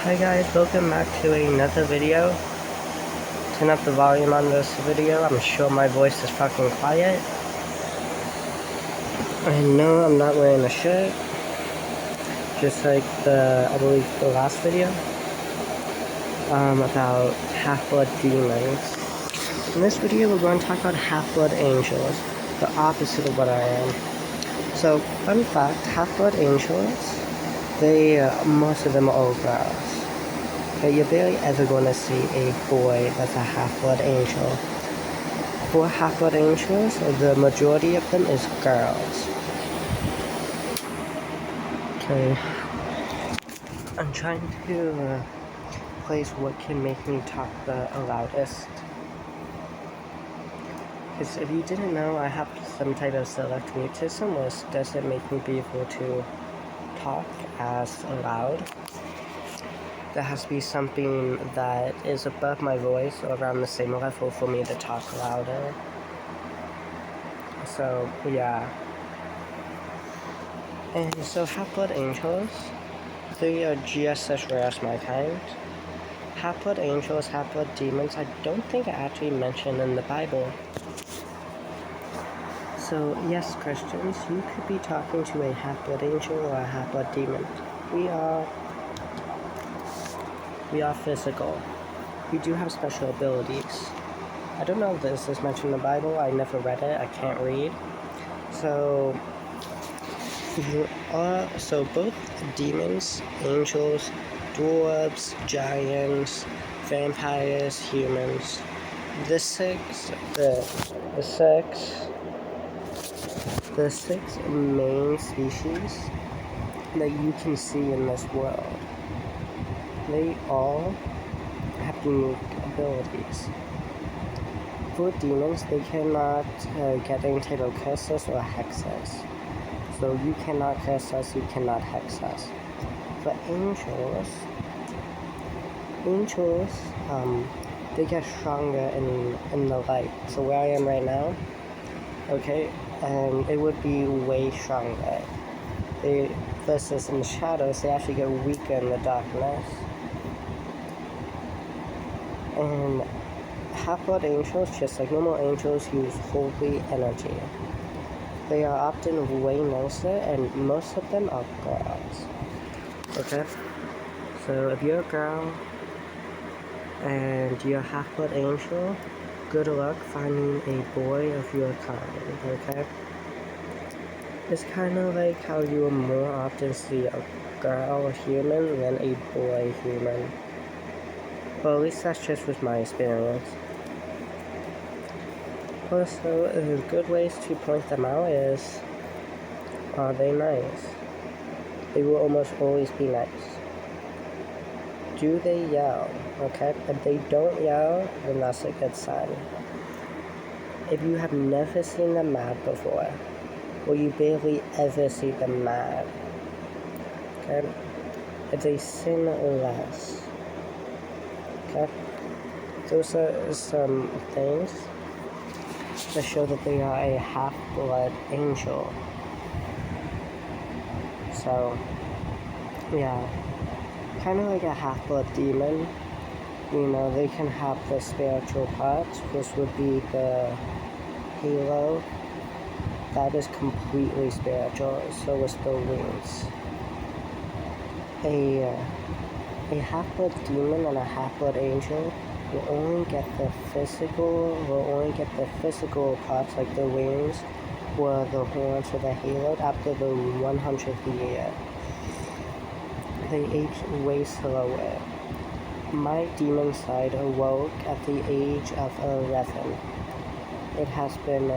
Hi guys, welcome back to another video. Turn up the volume on this video. I'm sure my voice is fucking quiet. I know I'm not wearing a shirt, just like I believe the last video, about Half-Blood Demons. In this video we're going to talk about Half-Blood Angels, the opposite of what I am. So, fun fact, Half-Blood Angels, most of them are all girls. Okay, you're barely ever going to see a boy that's a Half-Blood Angel. For Half-Blood Angels, the majority of them is girls. Okay, I'm trying to place what can make me talk the loudest. Because if you didn't know, I have some type of select mutism, which doesn't make me be able to talk as loud. There has to be something that is above my voice or around the same level for me to talk louder. So, yeah. And so Half-Blood Angels, they are just as rare as my kind. Half-Blood Angels, Half-Blood Demons, I don't think are actually mentioned in the Bible. So, yes, Christians, you could be talking to a Half-Blood Angel or a Half-Blood Demon. We are physical. We do have special abilities. I don't know if this is mentioned in the Bible. I never read it. I can't read. So both demons, angels, dwarves, giants, vampires, humans. The six main species that you can see in this world, they all have unique abilities. For demons, they cannot get any type of curses or hexes. So you cannot curse us, you cannot hex us. For angels, they get stronger in the light. So where I am right now, okay, and it would be way stronger. Versus in the shadows, they actually get weaker in the darkness. And Half-Blood Angels, just like normal angels, use holy energy. They are often way nicer, and most of them are girls. Okay? So if you're a girl, and you're a Half-Blood Angel, good luck finding a boy of your kind, okay? It's kind of like how you will more often see a girl human than a boy human. Well, at least that's just with my experience. Also, good ways to point them out is, are they nice? They will almost always be nice. Do they yell? Okay, if they don't yell, then that's a good sign. If you have never seen them mad before, or you barely ever see them mad, okay, if they sin less, okay, those are some things that show that they are a Half-Blood Angel. So, yeah, kind of like a Half-Blood Demon. You know, they can have the spiritual parts, which would be the halo. That is completely spiritual, so is the wings. A Half-Blood Demon and a Half-Blood Angel will only get the physical parts, like the wings or the horns or the halo, after the 100th year. They age way slower. My demon side awoke at the age of 11. It has been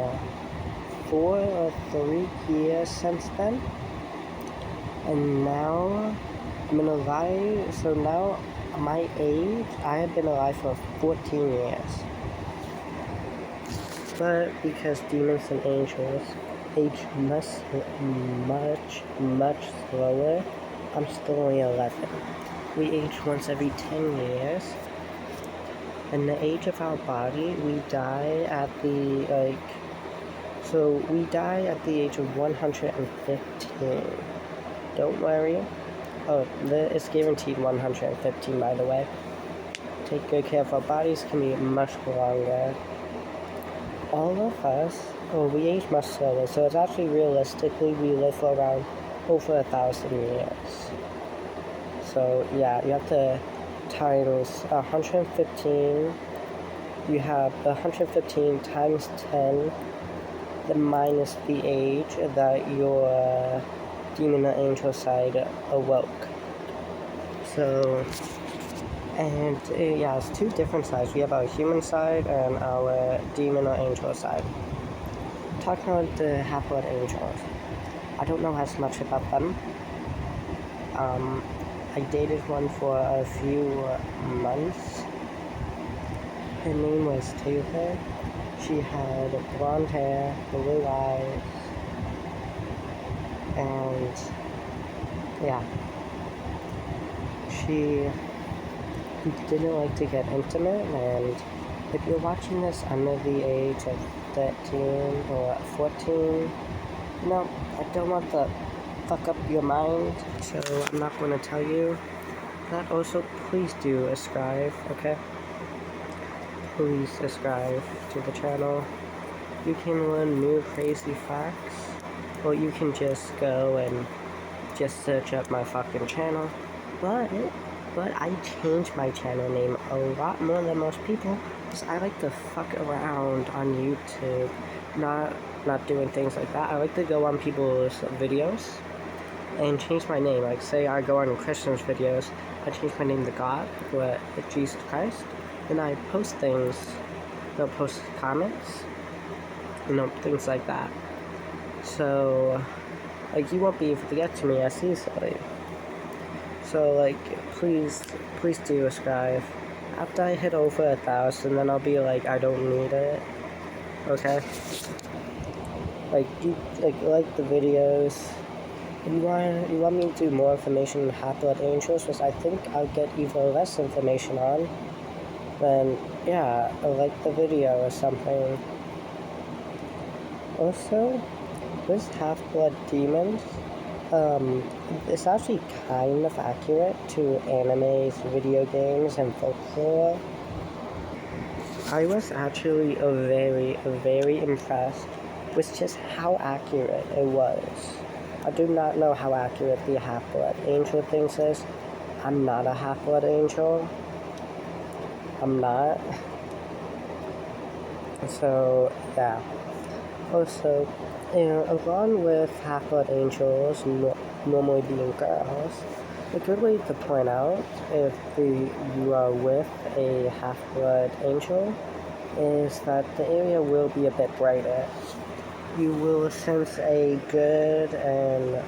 4 or 3 years since then. And now I'm alive, so now my age, I have been alive for 14 years. But because demons and angels age much slower, I'm still only 11. We age once every 10 years. And the age of our body, we die at the age of 115. Don't worry, Oh, it's guaranteed 115, by the way. Take good care of our bodies, can be much longer. All of us, we age much slower, so it's actually realistically we live for around over 1,000 years. So yeah, you have to times 115. You have 115 times 10, then minus the age that your demon or angel side awoke. So, and yeah, it's two different sides. We have our human side and our demon or angel side. Talking about the half-blood angels, I don't know as much about them. I dated one for a few months. Her name was Taylor. She had blonde hair, blue eyes, and yeah, she didn't like to get intimate, and if you're watching this under the age of 13 or 14, no, I don't want to fuck up your mind, so I'm not going to tell you that. Also, please do subscribe, okay? Please subscribe to the channel. You can learn new crazy facts, or you can just go and just search up my fucking channel. But I changed my channel name a lot more than most people, because I like to fuck around on YouTube, not doing things like that. I like to go on people's videos and change my name. Like, say I go on Christians' videos, I change my name to God, or Jesus Christ, and I post things, post comments, things like that. So, like, you won't be able to get to me as easily. So, like, please do subscribe. After I hit over 1,000, then I'll be like, I don't need it. Okay? Like, you like the videos. If you want me to do more information on half-blood angels, which I think I'll get even less information on, then yeah, like the video or something. Also, with half-blood demons, it's actually kind of accurate to animes, video games, and folklore. I was actually very impressed with just how accurate it was. I do not know how accurate the half-blood angel thing is. I'm not a half-blood angel. I'm not. So, yeah. Also, along with half-blood angels normally being girls, a good way to point out if you are with a half-blood angel is that the area will be a bit brighter. You will sense a good and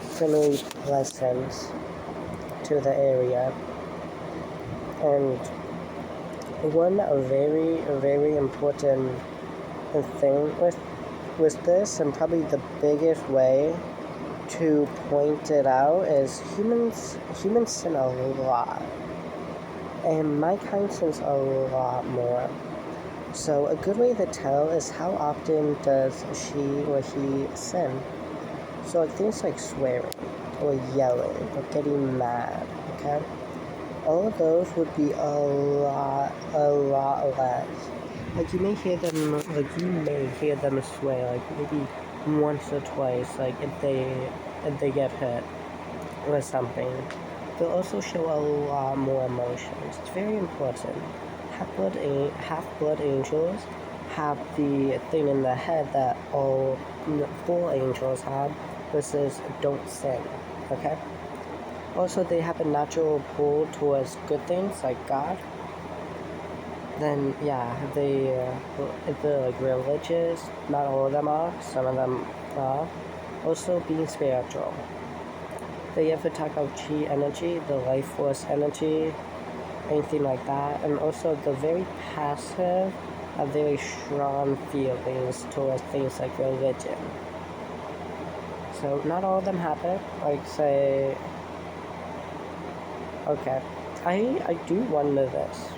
friendly presence to the area. And one very important thing with this, and probably the biggest way to point it out, is humans sin a lot, and my kind sins a lot more. So a good way to tell is how often does she or he sin. So things like swearing or yelling or getting mad, okay? All of those would be a lot less. Like you may hear them swear, like maybe once or twice, like if they get hurt or something. They'll also show a lot more emotions. It's very important. Half-blood angels have the thing in the head that all full angels have, which is don't sin, okay? Also, they have a natural pull towards good things, like God. Then, yeah, if they're religious, not all of them are, some of them are. Also, being spiritual. They ever talk about chi energy, the life force energy, anything like that. And also, they're very passive, have very strong feelings towards things like religion. So, not all of them have it. Like, say, okay, I do wonder this.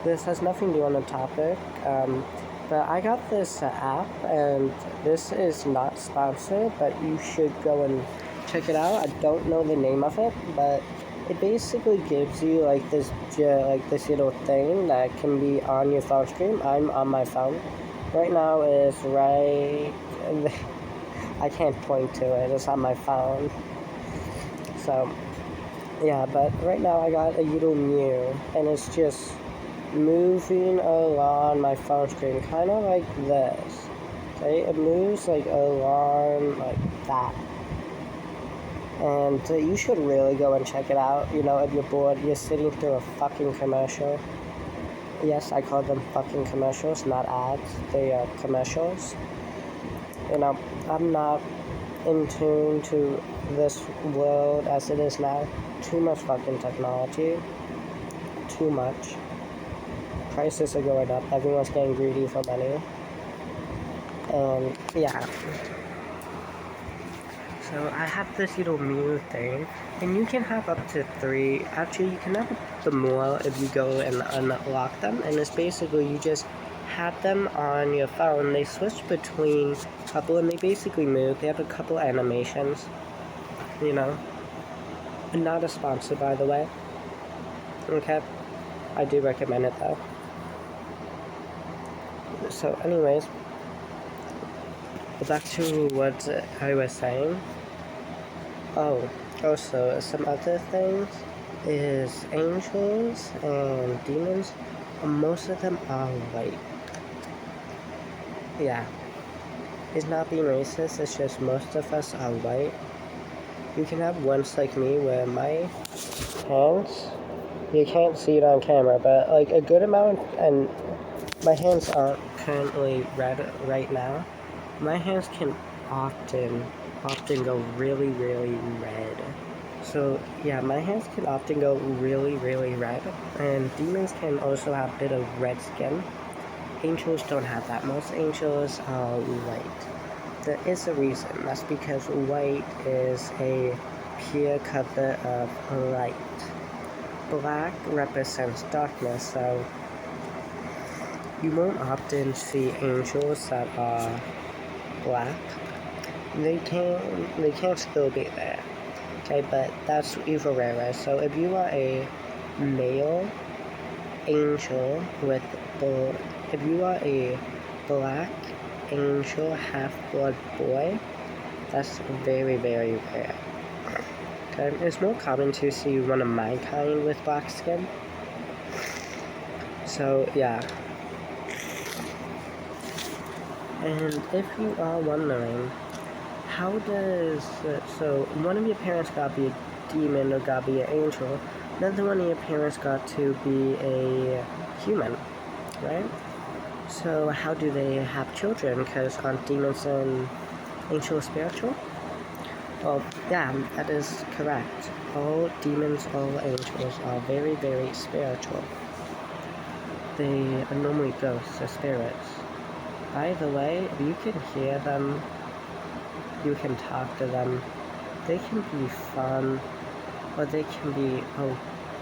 This has nothing to do on the topic, but I got this app, and this is not sponsored, but you should go and check it out. I don't know the name of it, but it basically gives you like this little thing that can be on your phone screen. I'm on my phone right now. Is right. I can't point to it. It's on my phone. So yeah, but right now I got a little Mew, and it's just moving along my phone screen, kind of like this. Okay, it moves like along like that. And you should really go and check it out. You know, if you're bored, you're sitting through a fucking commercial. Yes, I call them fucking commercials, not ads. They are commercials. You know, I'm not in tune to this world as it is now. Too much fucking technology. Too much. Prices are going up. Everyone's getting greedy for money. And yeah. So I have this little Mew thing, and you can have up to 3. Actually, you can have the more if you go and unlock them. And it's basically you just have them on your phone. They switch between a couple, and they basically move. They have a couple animations. You know, and not a sponsor, by the way. Okay, I do recommend it though. So, anyways, back to what I was saying. Oh, also, some other things is angels and demons. Most of them are white. Yeah. It's not being racist, it's just most of us are white. You can have ones like me where my hands, you can't see it on camera, but like a good amount, and my hands aren't currently red right now. My hands can often go really, really red. So yeah, my hands can often go really, really red, and demons can also have a bit of red skin. Angels don't have that. Most angels are white. There is a reason. That's because white is a pure color of light. Black represents darkness, so you won't often see angels that are black. They can still be there. Okay, but that's even rarer. So if you are a male angel with if you are a black angel half-blood boy, that's very, very rare. Okay, it's more common to see one of my kind with black skin. So yeah. And if you are wondering, how does so one of your parents got to be a demon or got to be an angel, another one of your parents got to be a human, right? So how do they have children? Because aren't demons and angels spiritual? Well, yeah, that is correct. All demons, all angels are very, very spiritual. They are normally ghosts or spirits. By the way, if you can hear them, you can talk to them, they can be fun, or they can be, oh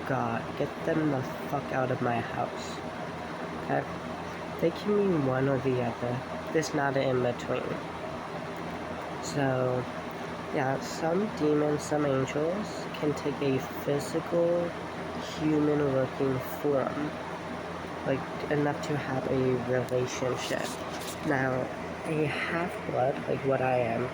god, get them the fuck out of my house. Okay? They can be one or the other. There's not an in-between. So, yeah, some demons, some angels can take a physical, human-looking form. Like, enough to have a relationship. Now, a half-blood, like what I am,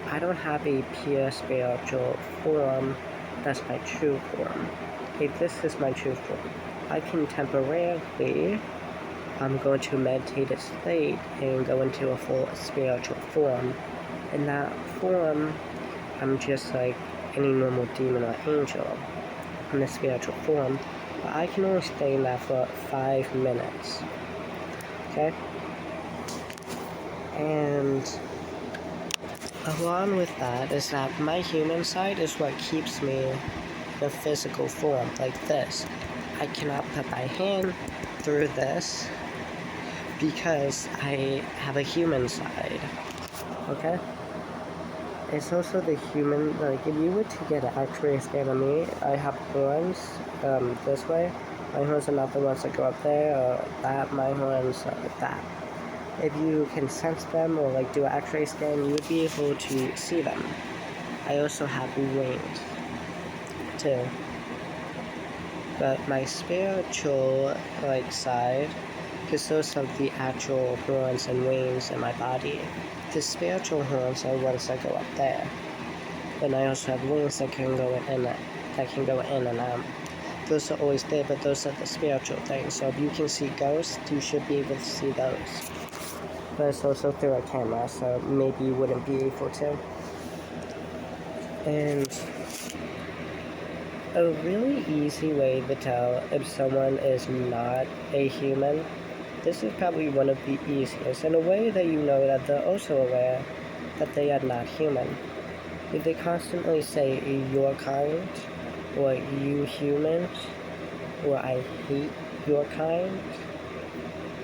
I don't have a pure spiritual form. That's my true form. Okay, this is my true form. I can temporarily, I'm going to meditative state and go into a full spiritual form. In that form, I'm just like any normal demon or angel in the spiritual form, but I can only stay in that for 5 minutes. Okay? And along with that is that my human side is what keeps me in a physical form, like this. I cannot put my hand through this because I have a human side. Okay? It's also the human, like if you were to get an x-ray scan of me, I have horns this way. My horns are not the ones that go up there or that, my horns are like that. If you can sense them or like do an x-ray scan, you would be able to see them. I also have wings, too. But my spiritual, side consists of the actual horns and wings in my body. The spiritual horns are ones that go up there. And I also have wings that can go in and out. Those are always there, but those are the spiritual things. So if you can see ghosts, you should be able to see those. But it's also through a camera, so maybe you wouldn't be able to. And a really easy way to tell if someone is not a human, this is probably one of the easiest, in a way that you know that they're also aware that they are not human. If they constantly say your kind, or you humans, or I hate your kind,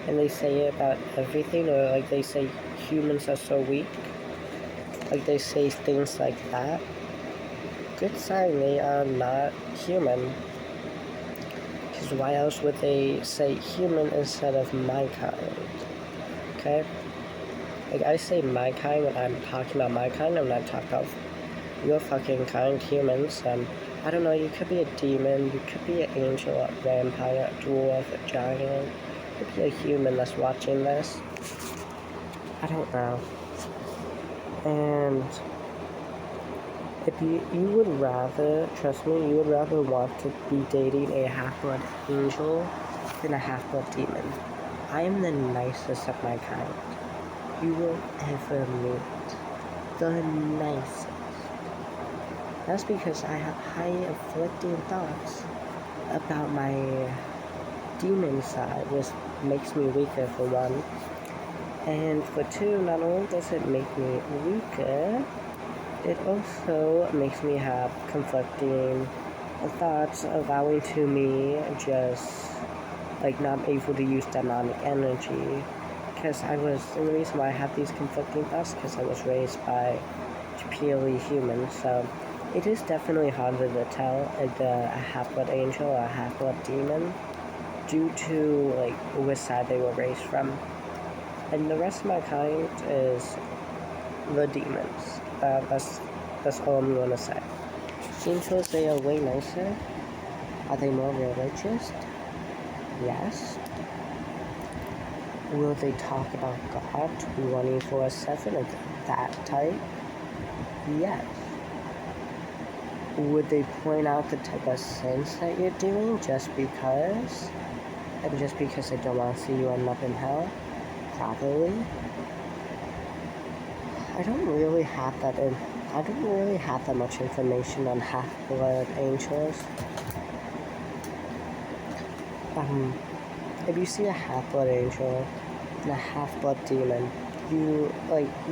and they say it about everything, or like they say humans are so weak, like they say things like that, good sign they are not human. Because why else would they say human instead of my kind? Okay? Like I say my kind when I'm talking about my kind, I'm not talking about your fucking kind, humans. I don't know, you could be a demon, you could be an angel, a vampire, a dwarf, a giant, you could be a human that's watching this. I don't know. And if you would rather, trust me, you would rather want to be dating a half-blood angel than a half-blood demon. I am the nicest of my kind. You will ever meet. The nicest. That's because I have high afflicting thoughts about my demon side, which makes me weaker for one. And for two, not only does it make me weaker, it also makes me have conflicting thoughts allowing to me just not able to use demonic energy. Because the reason why I have these conflicting thoughts because I was raised by purely humans, so it is definitely harder to tell a half-blood angel or a half-blood demon due to which side they were raised from. And the rest of my kind is the demons. That's all I'm gonna say. Angels, they are way nicer. Are they more religious? Yes. Will they talk about God 24/7 of that type? Yes. Would they point out the type of sins that you're doing just because? And just because they don't want to see you end up in hell? Probably. I don't really have that much information on half-blood angels. If you see a half-blood angel and a half-blood demon, you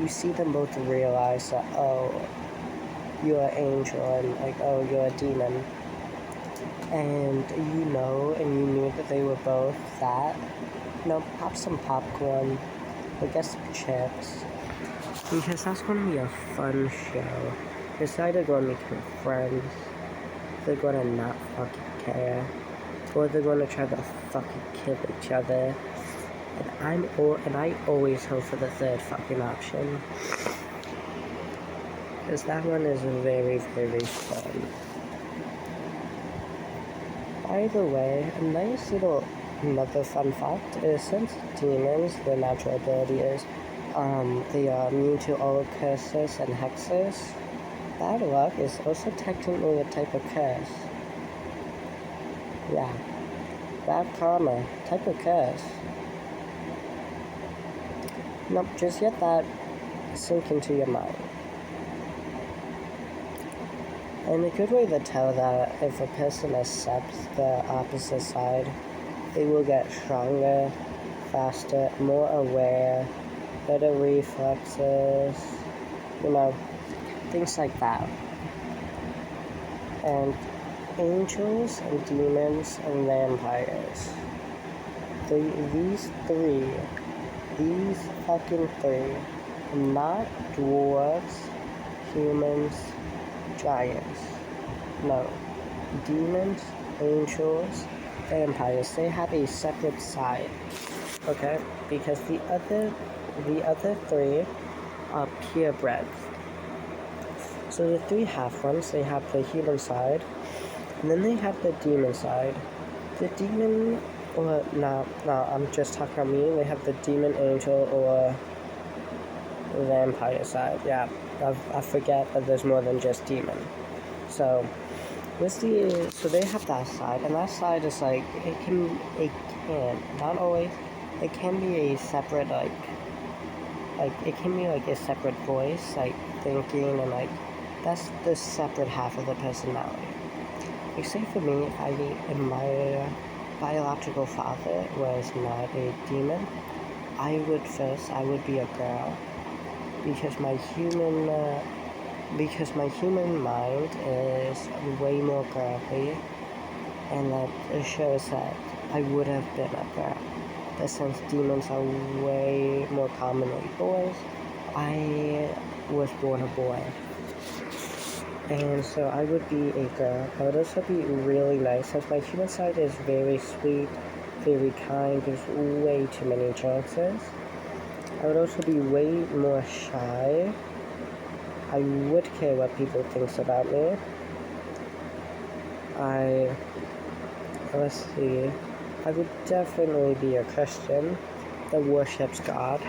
see them both realize that, oh, you're an angel, and oh, you're a demon. And you knew that they were both that. Pop some popcorn, get some chips, because that's going to be a fun show. It's either going to become friends, they're going to not fucking care, or they're going to try to fucking kill each other. And I always hope for the third fucking option. Because that one is very, very fun. By the way, another fun fact is since demons, their natural ability is they are immune to all curses and hexes. Bad luck is also technically a type of curse. Yeah. Bad karma, type of curse. Nope, just let that sink into your mind. And a good way to tell that if a person accepts the opposite side, they will get stronger, faster, more aware, better reflexes, things like that. And angels and demons and vampires. These fucking three, not dwarves, humans, giants. No. Demons, angels, vampires, they have a separate side. Okay? Because the other three are purebreds. So the three half ones, they have the human side, and then they have the demon side. The demon, or no, I'm just talking about me. They have the demon, angel, or vampire side. Yeah, I forget that there's more than just demon. So they have that side, and that side is like it can not always. It can be a separate like it can be like a separate voice, like thinking, and like that's the separate half of the personality. Like say for me, if my biological father was not a demon, I would be a girl, because my human mind is way more girly, and that shows that I would have been a girl. But since demons are way more commonly boys, I was born a boy. And so I would be a girl. I would also be really nice, since my human side is very sweet, very kind, there's way too many chances. I would also be way more shy. I would care what people think about me. Let's see, I would definitely be a Christian that worships God.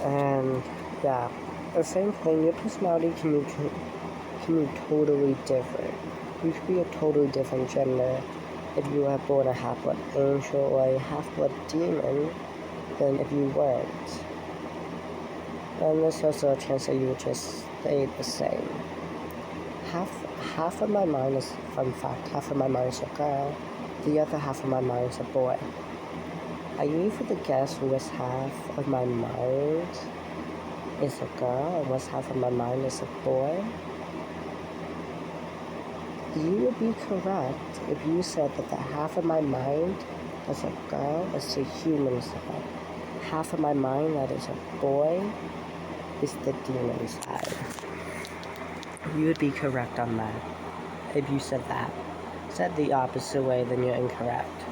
And yeah, the same thing, your personality can be totally different. You could be a totally different gender if you were born a half-blood angel or a half-blood demon than if you weren't. And there's also a chance that you would just stay the same. Half of my mind is, fun fact, half of my mind is a girl, the other half of my mind is a boy. Are you able to guess which half of my mind is a girl and which half of my mind is a boy? You would be correct if you said that the half of my mind as a girl is the human side. Half of my mind that is a boy is the demon side. You would be correct on that. If you said that. Said the opposite way, then you're incorrect.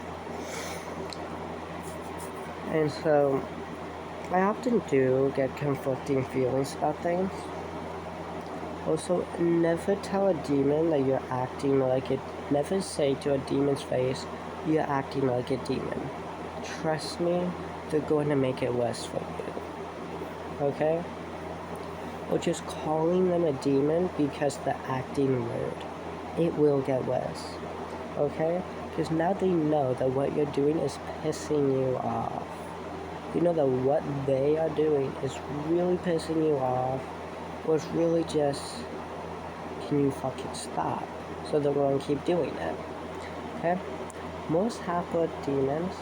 And so, I often do get conflicting feelings about things. Also, never tell a demon that you're acting like it. Never say to a demon's face, you're acting like a demon. Trust me, they're going to make it worse for you. Okay? Or just calling them a demon because they're acting rude. It will get worse. Okay? Because now they know that what you're doing is pissing you off. You know that what they are doing is really pissing you off, or it's really just, can you fucking stop? So they're going to keep doing it. Okay? Most half-blood demons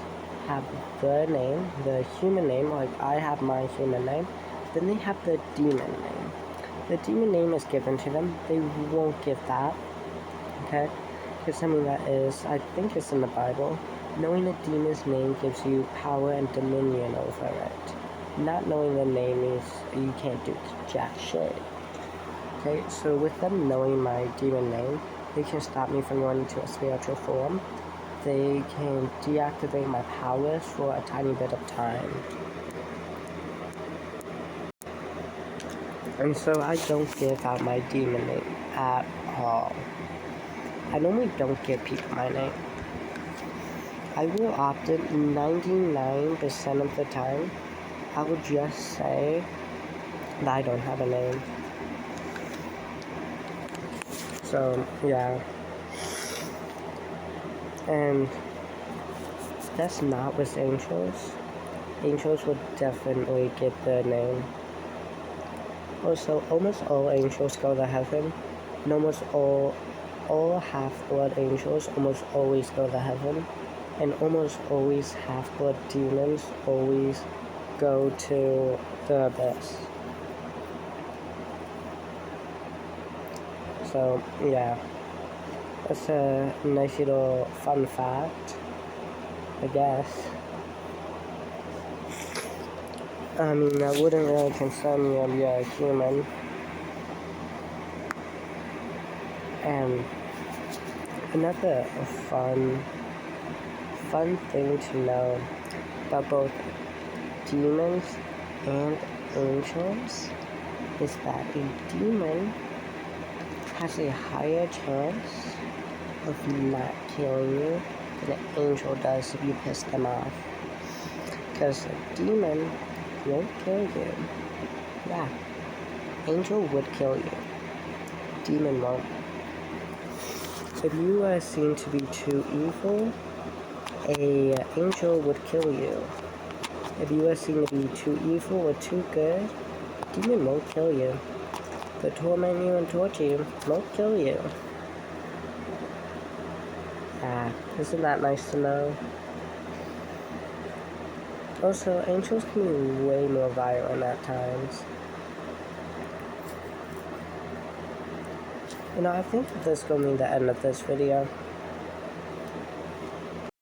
have the name, the human name, like I have my human name, then they have the demon name. The demon name is given to them. They won't give that. Okay? Because that is, I think it's in the Bible. Knowing a demon's name gives you power and dominion over it. Not knowing the name means you can't do jack shit. Okay, so with them knowing my demon name, they can stop me from going into a spiritual form. They can deactivate my powers for a tiny bit of time. And so I don't give out my demon name at all. I normally don't give people my name. I will often, 99% of the time, I would just say that I don't have a name. So, yeah. And that's not with angels. Angels would definitely get their name. Also, almost all angels go to heaven, and almost all half-blood angels almost always go to heaven, and almost always half-blood demons always go to the abyss. So, yeah, that's a nice little fun fact, I guess. I mean, that wouldn't really concern you if you're a human. And another fun thing to know about both demons and angels is that a demon has a higher chance of not killing you than an angel does if you piss them off. Because a demon won't kill you. Yeah, angel would kill you. Demon won't. If you are seen to be too evil, a angel would kill you. If you are seen to be too evil or too good, demon won't kill you. But torment you and torture you won't kill you. Isn't that nice to know? Also, angels can be way more violent at times. I think this is going to be the end of this video.